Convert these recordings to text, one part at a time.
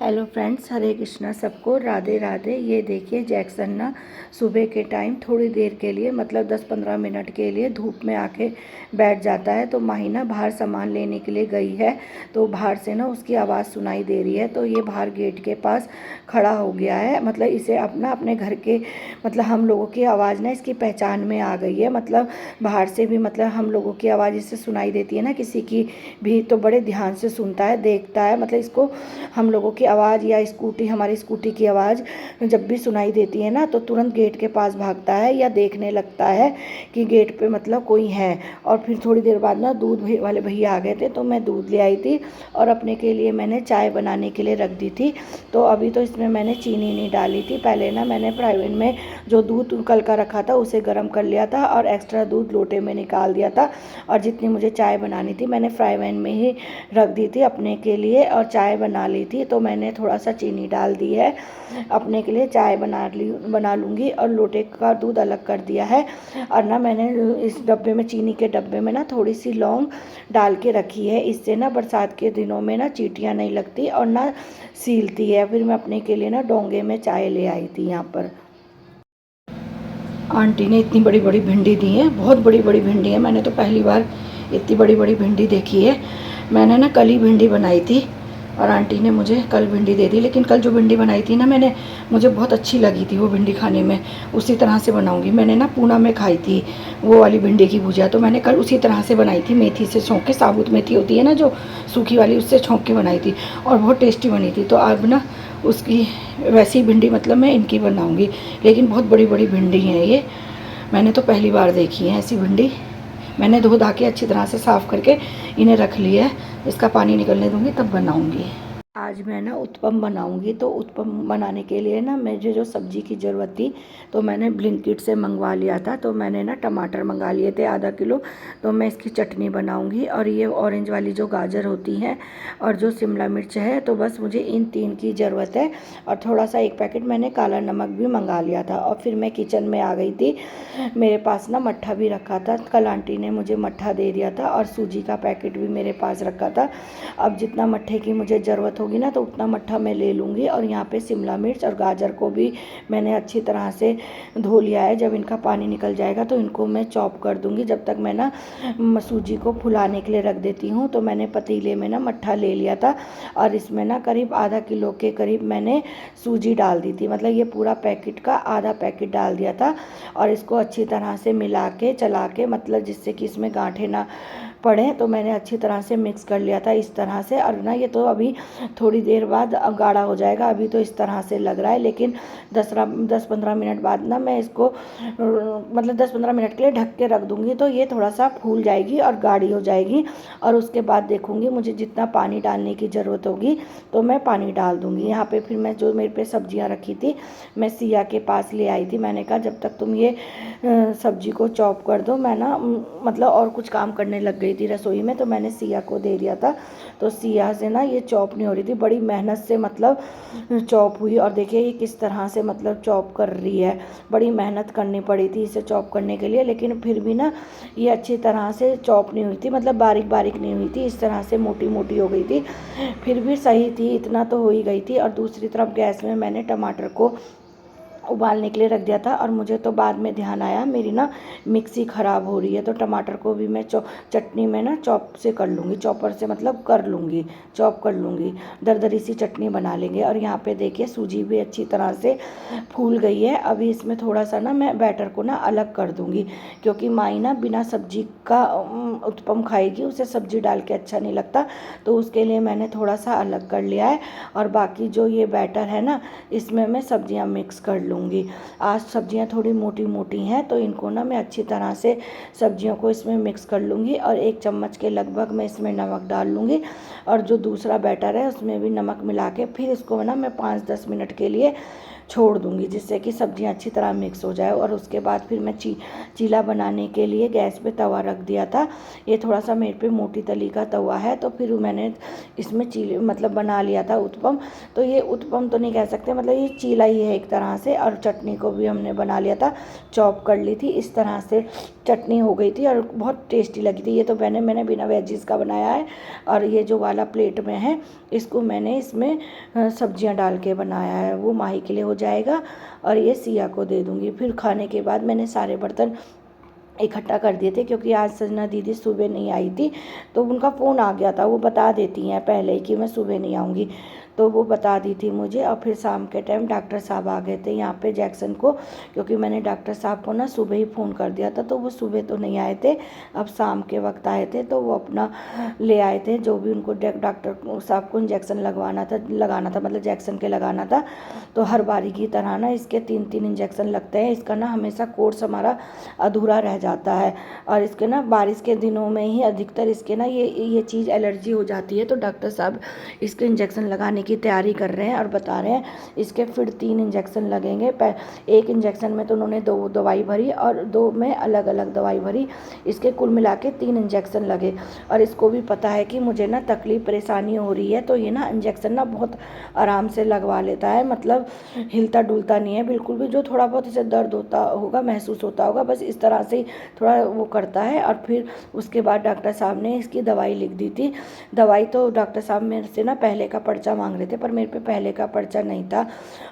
Hello friends, हरे कृष्णा सबको, राधे राधे। ये देखिए जैक्सन ना सुबह के टाइम थोड़ी देर के लिए मतलब 10-15 मिनट के लिए धूप में आके बैठ जाता है। तो माही ना बाहर सामान लेने के लिए गई है, तो बाहर से ना उसकी आवाज़ सुनाई दे रही है। तो ये बाहर गेट के पास खड़ा हो गया है। मतलब इसे अपना अपने घर के मतलब हम लोगों की आवाज़ ना इसकी पहचान में आ गई है। मतलब बाहर से भी मतलब हम लोगों की आवाज़ इससे सुनाई देती है ना, किसी की भी, तो बड़े ध्यान से सुनता है, देखता है। मतलब इसको हम लोगों की आवाज़ या हमारी स्कूटी की आवाज़ जब भी सुनाई देती है ना, तो तुरंत गेट के पास भागता है या देखने लगता है कि गेट पे मतलब कोई है। और फिर थोड़ी देर बाद ना दूध वाले भैया आ गए थे, तो मैं दूध ले आई थी और अपने के लिए मैंने चाय बनाने के लिए रख दी थी। तो अभी तो इसमें मैंने चीनी नहीं डाली थी। पहले ना मैंने प्राइवेट में जो दूध कल का रखा था उसे गर्म कर लिया था और एक्स्ट्रा दूध लोटे में निकाल दिया था। और जितनी मुझे चाय बनानी थी मैंने फ्राई पैन में ही रख दी थी अपने के लिए, और चाय बना ली थी। तो मैंने थोड़ा सा चीनी डाल दी है, अपने के लिए चाय बना लूँगी। और लोटे का दूध अलग कर दिया है। और ना मैंने इस डब्बे में, चीनी के डब्बे में ना थोड़ी सी लौंग डाल के रखी है। इससे ना बरसात के दिनों में ना चींटियाँ नहीं लगती और ना सीलती है। फिर मैं अपने के लिए ना डोंगे में चाय ले आई थी। यहाँ पर आंटी ने इतनी बड़ी बड़ी भिंडी दी है, बहुत बड़ी बड़ी भिंडी है। मैंने तो पहली बार इतनी बड़ी बड़ी भिंडी देखी है। मैंने ना कल ही भिंडी बनाई थी और आंटी ने मुझे कल भिंडी दे दी। लेकिन कल जो भिंडी बनाई थी ना मैंने, मुझे बहुत अच्छी लगी थी वो भिंडी खाने में। उसी तरह से बनाऊंगी। मैंने ना पूना में खाई थी वो वाली भिंडी की भुजिया, तो मैंने कल उसी तरह से बनाई थी। मेथी से छोंक के, साबुत मेथी होती है ना जो सूखी वाली, उससे छोंक के बनाई थी और बहुत टेस्टी बनी थी। तो अब ना उसकी वैसी भिंडी मतलब मैं इनकी बनाऊंगी। लेकिन बहुत बड़ी बड़ी भिंडी हैं ये, मैंने तो पहली बार देखी है ऐसी भिंडी। मैंने धो धा के अच्छी तरह से साफ़ करके इन्हें रख लिया है। इसका पानी निकलने दूंगी तब बनाऊंगी। आज मैं ना उत्पम बनाऊंगी। तो उत्पम बनाने के लिए ना मुझे जो सब्ज़ी की ज़रूरत थी तो मैंने ब्लिंकिट से मंगवा लिया था। तो मैंने ना टमाटर मंगा लिए थे आधा किलो। तो मैं इसकी चटनी बनाऊंगी। और ये ऑरेंज वाली जो गाजर होती है और जो शिमला मिर्च है, तो बस मुझे इन तीन की ज़रूरत है। और थोड़ा सा एक पैकेट मैंने काला नमक भी मंगा लिया था। और फिर मैं किचन में आ गई थी। मेरे पास ना मट्ठा भी रखा था, कल आंटी ने मुझे मट्ठा दे दिया था। और सूजी का पैकेट भी मेरे पास रखा था। अब जितना मट्ठे की मुझे ज़रूरत होगी ना, तो उतना मट्ठा मैं ले लूँगी। और यहाँ पे शिमला मिर्च और गाजर को भी मैंने अच्छी तरह से धो लिया है। जब इनका पानी निकल जाएगा तो इनको मैं चॉप कर दूँगी। जब तक मैं ना सूजी को फुलाने के लिए रख देती हूँ। तो मैंने पतीले में ना मट्ठा ले लिया था और इसमें ना करीब आधा किलो के करीब मैंने सूजी डाल दी थी। मतलब ये पूरा पैकेट का आधा पैकेट डाल दिया था। और इसको अच्छी तरह से मिला के चला के, मतलब जिससे कि इसमें गांठें ना पड़े, तो मैंने अच्छी तरह से मिक्स कर लिया था इस तरह से। और ना ये तो अभी थोड़ी देर बाद गाढ़ा हो जाएगा। अभी तो इस तरह से लग रहा है, लेकिन 10-15 मिनट बाद ना मैं इसको मतलब 10-15 मिनट के लिए ढक के रख दूँगी। तो ये थोड़ा सा फूल जाएगी और गाढ़ी हो जाएगी। और उसके बाद देखूँगी मुझे जितना पानी डालने की ज़रूरत होगी तो मैं पानी डाल दूँगी। यहाँ पे फिर मैं जो मेरे पे सब्जियाँ रखी थी, मैं सिया के पास ले आई थी। मैंने कहा जब तक तुम ये सब्जी को चॉप कर दो, मैं ना मतलब और कुछ काम करने लग गई थी रसोई में। तो मैंने सिया को दे दिया था। तो सिया से ना ये चॉप नहीं हो रही थी, बड़ी मेहनत से मतलब चॉप हुई। और देखिए ये किस तरह से मतलब चॉप कर रही है। बड़ी मेहनत करनी पड़ी थी इसे चॉप करने के लिए, लेकिन फिर भी ना ये अच्छी तरह से चॉप नहीं हुई थी। मतलब बारीक बारीक नहीं हुई थी, इस तरह से मोटी मोटी हो गई थी। फिर भी सही थी, इतना तो हो ही गई थी। और दूसरी तरफ गैस में मैंने टमाटर को उबालने के लिए रख दिया था। और मुझे तो बाद में ध्यान आया मेरी ना मिक्सी ख़राब हो रही है। तो टमाटर को भी मैं चटनी में ना चॉप से कर लूँगी, चॉपर से मतलब कर लूँगी, चॉप कर लूँगी, दरदरी सी चटनी बना लेंगे। और यहाँ पे देखिए सूजी भी अच्छी तरह से फूल गई है। अभी इसमें थोड़ा सा ना मैं बैटर को ना अलग कर दूँगी, क्योंकि माई ना बिना सब्जी का उत्पम खाएगी, उसे सब्जी डाल के अच्छा नहीं लगता। तो उसके लिए मैंने थोड़ा सा अलग कर लिया है। और बाकी जो ये बैटर है ना, इसमें मैं सब्जियां मिक्स कर लूँगी। आज सब्जियां थोड़ी मोटी मोटी हैं, तो इनको ना मैं अच्छी तरह से सब्जियों को इसमें मिक्स कर लूँगी। और 1 चम्मच के लगभग मैं इसमें नमक डाल लूँगी। और जो दूसरा बैटर है उसमें भी नमक मिला के फिर इसको ना मैं 5-10 मिनट के लिए छोड़ दूँगी, जिससे कि सब्जियाँ अच्छी तरह मिक्स हो जाए। और उसके बाद फिर मैं चीला बनाने के लिए गैस पे तवा रख दिया था। ये थोड़ा सा मेरे पे मोटी तली का तवा है, तो फिर मैंने इसमें चीले मतलब बना लिया था उत्पम। तो ये उत्पम तो नहीं कह सकते, मतलब ये चीला ही है एक तरह से। और चटनी को भी हमने बना लिया था, चॉप कर ली थी, इस तरह से चटनी हो गई थी और बहुत टेस्टी लगी थी। ये तो मैंने बिना वेजिस का बनाया है। और ये जो वाला प्लेट में है, इसको मैंने इसमें सब्जियां डाल के बनाया है, वो माही के लिए हो जाएगा और ये सिया को दे दूँगी। फिर खाने के बाद मैंने सारे बर्तन इकट्ठा कर दिए थे, क्योंकि आज संजना दीदी सुबह नहीं आई थी, तो उनका फ़ोन आ गया था। वो बता देती हैं पहले ही कि मैं सुबह नहीं आऊँगी, तो वो बता दी थी मुझे। और फिर शाम के टाइम डॉक्टर साहब आ गए थे यहाँ पे जैक्सन को, क्योंकि मैंने डॉक्टर साहब को ना सुबह ही फ़ोन कर दिया था, तो वो सुबह तो नहीं आए थे, अब शाम के वक्त आए थे। तो वो अपना ले आए थे जो भी उनको डॉक्टर साहब को इंजेक्शन लगाना था, मतलब जैक्सन के लगाना था। तो हर बारी की तरह ना इसके 3-3 इंजेक्शन लगते हैं। इसका ना हमेशा कोर्स हमारा अधूरा रह जाता है। और इसके ना बारिश के दिनों में ही अधिकतर इसके ना ये चीज़ एलर्जी हो जाती है। तो डॉक्टर साहब इसके इंजेक्शन लगाने की तैयारी कर रहे हैं और बता रहे हैं इसके फिर 3 इंजेक्शन लगेंगे। एक इंजेक्शन में तो उन्होंने 2 दवाई भरी और 2 में अलग अलग दवाई भरी, इसके कुल मिला के 3 इंजेक्शन लगे। और इसको भी पता है कि मुझे ना तकलीफ़ परेशानी हो रही है, तो ये ना इंजेक्शन ना बहुत आराम से लगवा लेता है, मतलब हिलता डुलता नहीं है बिल्कुल भी। जो थोड़ा बहुत इसे दर्द होता होगा, महसूस होता होगा, बस इस तरह से थोड़ा वो करता है। और फिर उसके बाद डॉक्टर साहब ने इसकी दवाई लिख दी थी। दवाई तो डॉक्टर साहब मेरे से ना पहले का पर्चा मांग रहे थे, पर मेरे पे पहले का पर्चा नहीं था।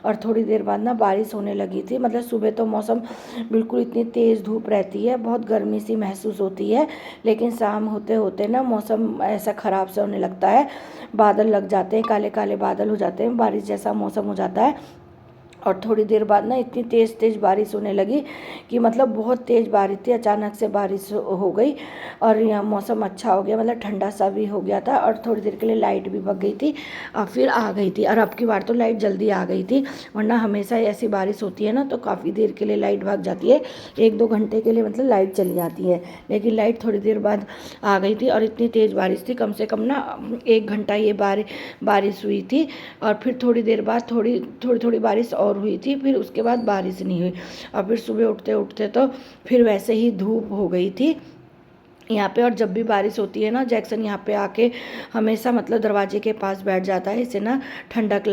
और थोड़ी देर बाद ना बारिश होने लगी थी, मतलब सुबह तो मौसम बिल्कुल इतनी तेज़ धूप रहती है, बहुत गर्मी सी महसूस होती है, लेकिन शाम होते होते ना मौसम ऐसा ख़राब सा होने लगता है, बादल लग जाते हैं, काले काले बादल हो जाते हैं, बारिश जैसा मौसम हो जाता है। और थोड़ी देर बाद ना इतनी तेज़ बारिश होने लगी कि मतलब बहुत तेज़ बारिश थी, अचानक से बारिश हो गई और यहाँ मौसम अच्छा हो गया, मतलब ठंडा सा भी हो गया था। और थोड़ी देर के लिए लाइट भी भग गई थी और फिर आ गई थी। और अब की बार तो लाइट जल्दी आ गई थी, वरना हमेशा ऐसी बारिश होती है ना तो काफ़ी देर के लिए लाइट भाग जाती है, 1-2 घंटे के लिए मतलब लाइट चली जाती है। लेकिन लाइट थोड़ी देर बाद आ गई थी और इतनी तेज़ बारिश थी, कम से कम ना 1 घंटा ये बारिश हुई थी। और फिर थोड़ी देर बाद थोड़ी बारिश और हुई थी, फिर उसके बाद बारिश नहीं हुई। और फिर सुबह उठते उठते तो फिर वैसे ही धूप हो गई थी यहाँ पे। और जब भी बारिश होती है ना, जैक्सन यहाँ पे आके हमेशा मतलब दरवाजे के पास बैठ जाता है, इसे ना ठंडक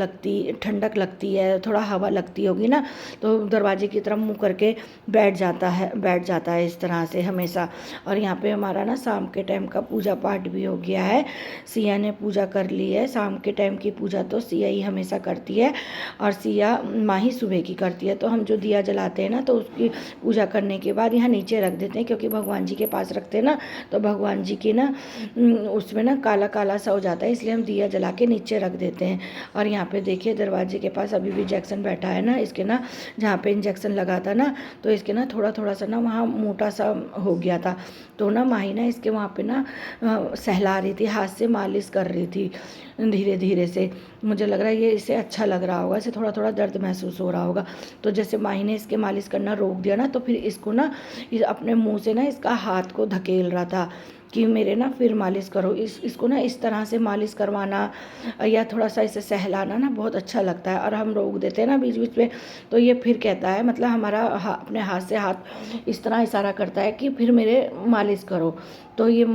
लगती है, थोड़ा हवा लगती होगी ना, तो दरवाजे की तरफ मुंह करके बैठ जाता है इस तरह से हमेशा। और यहाँ पे हमारा ना शाम के टाइम का पूजा पाठ भी हो गया है, सिया ने पूजा कर ली है। शाम के टाइम की पूजा तो सिया ही हमेशा करती है और सिया माही सुबह की करती है। तो हम जो दिया जलाते हैं ना, तो उसकी पूजा करने के बाद यहाँ नीचे रख देते हैं, क्योंकि भगवान जी के पास रखते हैं ना तो भगवान जी की ना उसमें ना काला काला सा हो जाता है, इसलिए हम दिया जला के नीचे रख देते हैं। और यहाँ पे देखिए दरवाजे के पास अभी भी जैक्सन बैठा है ना, इसके ना जहाँ पे इंजेक्शन लगा था ना, तो इसके ना थोड़ा सा ना वहाँ मोटा सा हो गया था। तो ना माही ना इसके वहाँ पे ना सहला रही थी, हाथ से मालिश कर रही थी धीरे धीरे से। मुझे लग रहा है ये इसे अच्छा लग रहा होगा, इसे थोड़ा थोड़ा दर्द महसूस हो रहा होगा। तो जैसे माही ने इसके मालिश करना रोक दिया ना, तो फिर इसको ना अपने मुंह से ना इसका हाथ को धकेल रहा था कि मेरे ना फिर मालिश करो। इसको ना इस तरह से मालिश करवाना या थोड़ा सा इसे सहलाना ना बहुत अच्छा लगता है। और हम रोक देते हैं ना बीच बीच में, तो ये फिर कहता है, मतलब हमारा अपने हाथ से हाथ इस तरह इशारा करता है कि फिर मेरे मालिश करो। तो ये